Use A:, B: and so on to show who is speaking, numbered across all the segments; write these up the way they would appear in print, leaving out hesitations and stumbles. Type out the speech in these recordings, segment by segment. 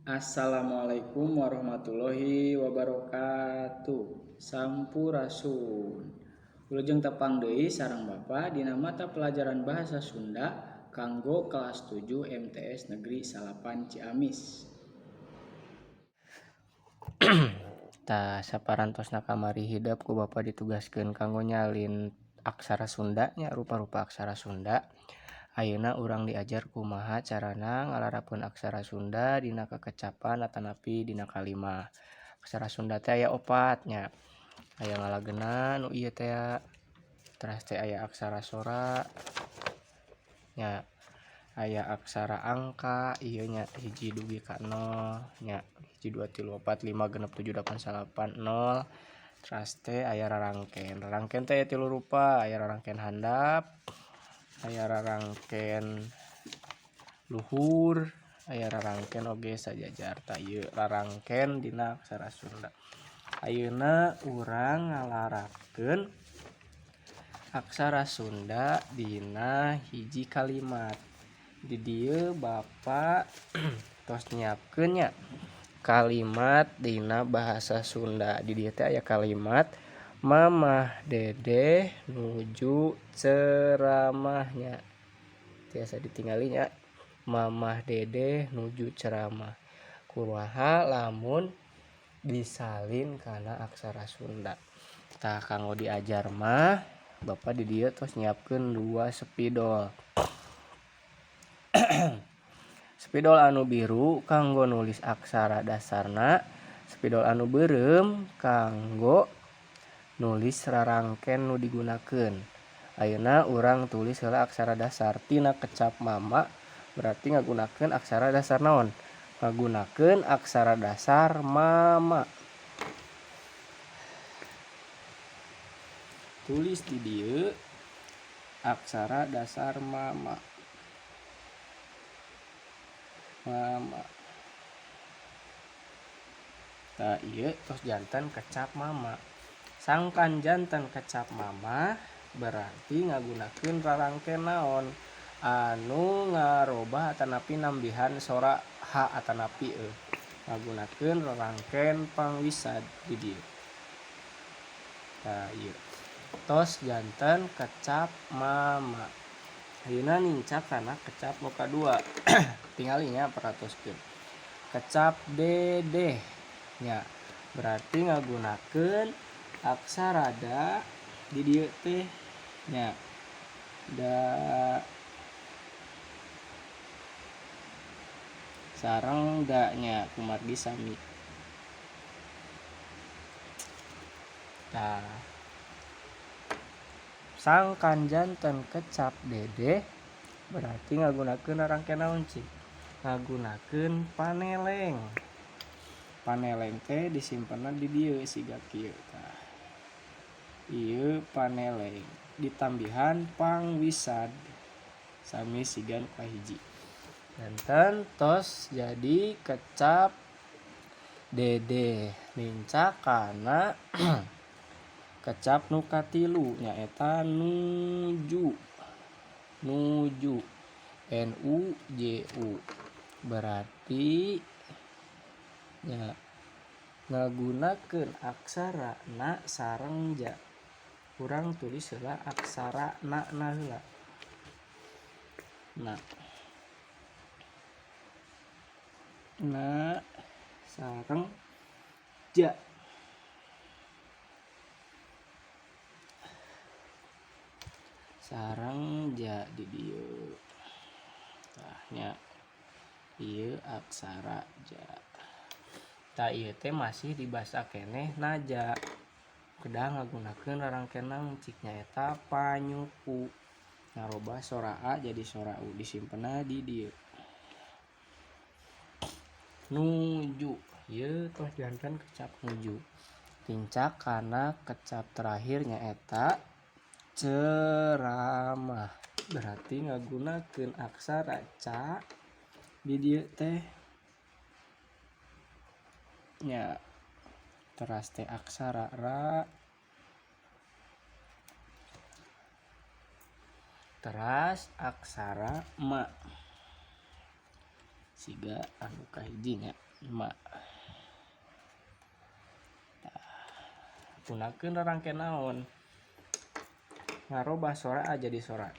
A: Assalamualaikum warahmatullahi wabarakatuh. Sampurasun. Wilujeng tepang deui sareng Bapa dina mata pelajaran bahasa Sunda kanggo kelas 7 MTS Negeri Salapan Ciamis.
B: Saparantosna kamari hidep ku Bapa ditugaskeun kanggo nyalin aksara Sunda nya rupa-rupa aksara Sunda. Ayeuna urang diajar kumaha carana ngalarapeun aksara Sunda dina kekecapan atanapi dina kalimah. Aksara Sunda teh aya 4 nya. Aya ngalageuna nu ieu teh teras teh aya aksara sora nya. Aya aksara angka ieu nya 1 dugi ka 0 nya 1 2 3 4 5 6 7 8 9 0. Teras teh aya rarangken teh aya 3 rupa, aya rarangken handap, aya rarangken luhur, aya rarangken oge sajajar. Tah ieu rarangken dina aksara Sunda. Ayeuna urang ngalarapkeun aksara Sunda dina hiji kalimat. Di dieu Bapa tos nyiapkeun nya kalimat dina bahasa Sunda. Di dieu teh aya kalimat Mamah Dedeh nuju ceramahnya. Tiasa ditingali nya. Mamah Dedeh nuju ceramah. Kumaha lamun disalin kana aksara Sunda. Tah kanggo diajar mah Bapa di dieu tos nyiapkeun 2 spidol. Spidol anu biru kanggo nulis aksara dasarna, spidol anu beureum kanggo nulis rarangken nu digunakeun. Ayeuna urang tulis heula aksara dasar tina kecap mama berarti ngagunakeun aksara dasar naon? Ngagunakeun aksara dasar mama. Tulis di dieu aksara dasar mama. Mama. Tah ieu tos janten kecap mama. Sangkan janten kecap mama berarti ngagunakeun rarangken naon? Anu ngarobah atanapi nambihan sora h atanapi e. Ngagunakeun rarangken pangwisad di dieu. Tah ieu. Tos janten kecap mama. Ayeuna nincak kana kecap nu kadua. Tingali nya paratoskeun. Kecap dedeh nya. Berarti ngagunakeun aksara da di dieu teh nya. Da sareng da nya kumargi sami. Tah sangkan janten kecap dedeh berarti ngagunakeun rarangken naon cik? Ngagunakeun paneleng. Paneleng teh disimpenna di dieu siga kieu tah. Ieu paneleng ditambihan pangwisad sami siga nu kahiji. Janten tos jadi kecap dedeh nincak kana kecap nu katilu nyaeta nuju. Nuju. NUJU. Berarti nya ngagunakeun aksara na sareng ja. Urang tulis heula aksara na heula. Na. Na sareng ja. Sareng ja di dieu. Tah nya ieu aksara ja. Tah ieu teh masih dibasa keneh naja. Kedah ngagunakeun rarangken naon cik nyaeta panyuku. Ngarobah sora a jadi sora u disimpenna di dieu. Nuju. Ieu tos janten kecap nuju. Tincak kana kecap terakhir nyaeta ceramah. Berarti ngagunakeun aksara ca di dieu teh nya. Teras teh aksara ra. Teras aksara ma. siga anu kahiji nya ma. Gunakeun rarangkeun naon ngarobah sora jadi sora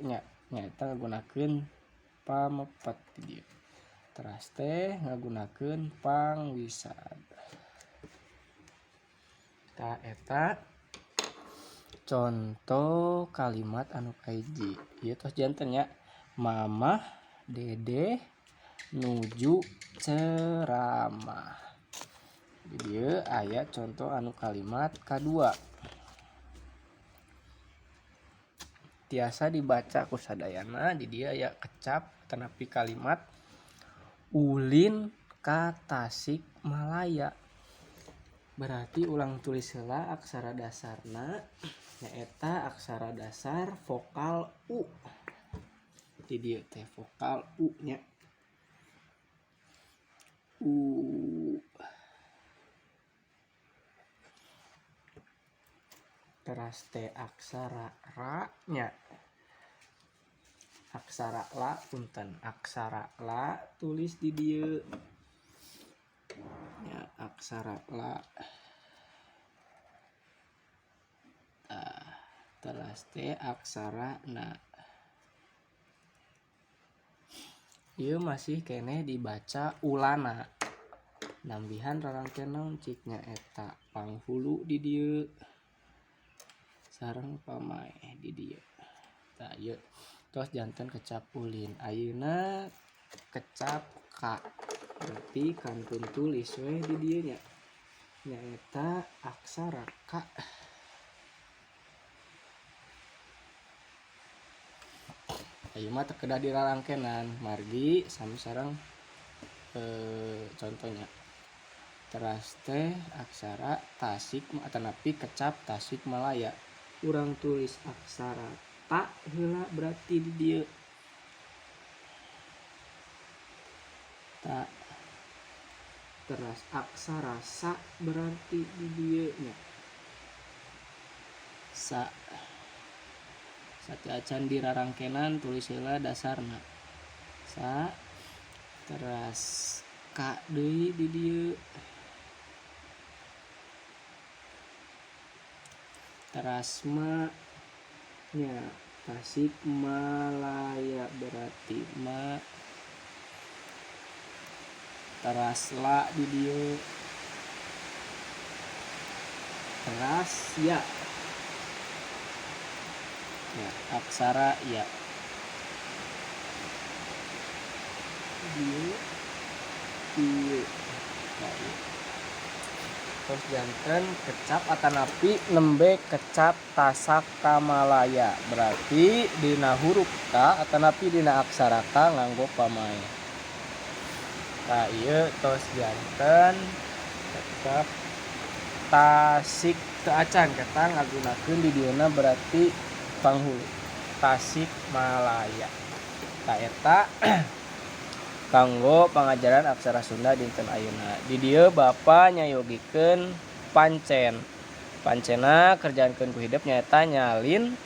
B: nya eta ngagunakeun pamepet di dieu. Teras teh ngagunakeun pangwisad. Tah eta contoh kalimat anu kahiji ieu tos janten nya mamah dede nuju ceramah. Di dieu aya contoh anu kalimat kadua. Tiasa dibaca ku sadayana di dieu aya kecap tenapi kalimat ulin ka Tasikmalaya. Berarti ulang tulis heula aksara dasarna nyaeta aksara dasar vokal U. Di dieu teh vokal U nya. U. Teras teh aksara ra nya. Aksara la punten, aksara la tulis di dieu. Ya, aksara la. Teras teh aksara na. Ieu masih keneh dibaca ulana. Nambihan rarangkeun naon cik nya eta panghulu di dieu. Sareng pamaeh di dieu. Tah ieu tos janten kecap ulin. Ayeuna kecap ka. Berarti kantun tulis we di dieu nya. Nyaeta aksara ka. Ayeuna mah teu kedah dirarangkenan margi sami sareng contohnya. Teras teh aksara Tasik atanapi kecap Tasikmalaya. Urang tulis aksara ta heula berarti di dieu. Ta. Teras aksara sa berarti di dieu nya. Sa. Satu acan dirarangkenan tulis heula dasarna. Sa. Teras ka deui di dieu. Teras ma nya Tasikmalaya berarti ma. Teras la di dieu. Teras ya. Ya, aksara ya. Dieu. Ieu. Terus janten kecap atanapi nembe kecap Tasakmalaya. Berarti dina huruf ta atanapi dina aksara ka nganggo pamaeh. Tah ieu tos janten kecap Tasik teu acan kata ngagunakeun di dieuna berarti panghulu Tasikmalaya. Tah eta kanggo pangajaran aksara Sunda dinten ayeuna. Di dieu Bapa nyayogikeun pancen. Pancena kerjaankeun ku hideup nyaeta nyalin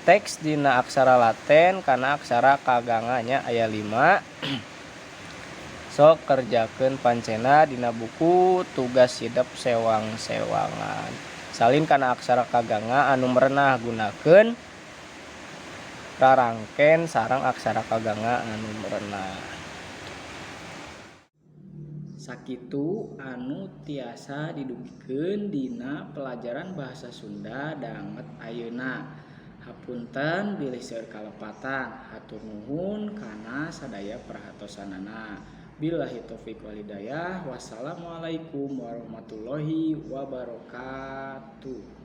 B: teks dina aksara Laten kana aksara kaganga nya aya 5. Sok kerjakeun pancena dina buku tugas hideup sewang-sewangan. Salin kana aksara kaganga anu merenah gunakeun rarangken sareng aksara kaganga anu merenah.
A: Sakitu anu tiasa didugikeun dina pelajaran bahasa Sunda danget ayeuna. Hapunten bilih seueur kalepatan. Hatur nuhun kana sadaya perhatosanana. Billahi taufik wal hidayah. Wassalamualaikum warahmatullahi wabarakatuh.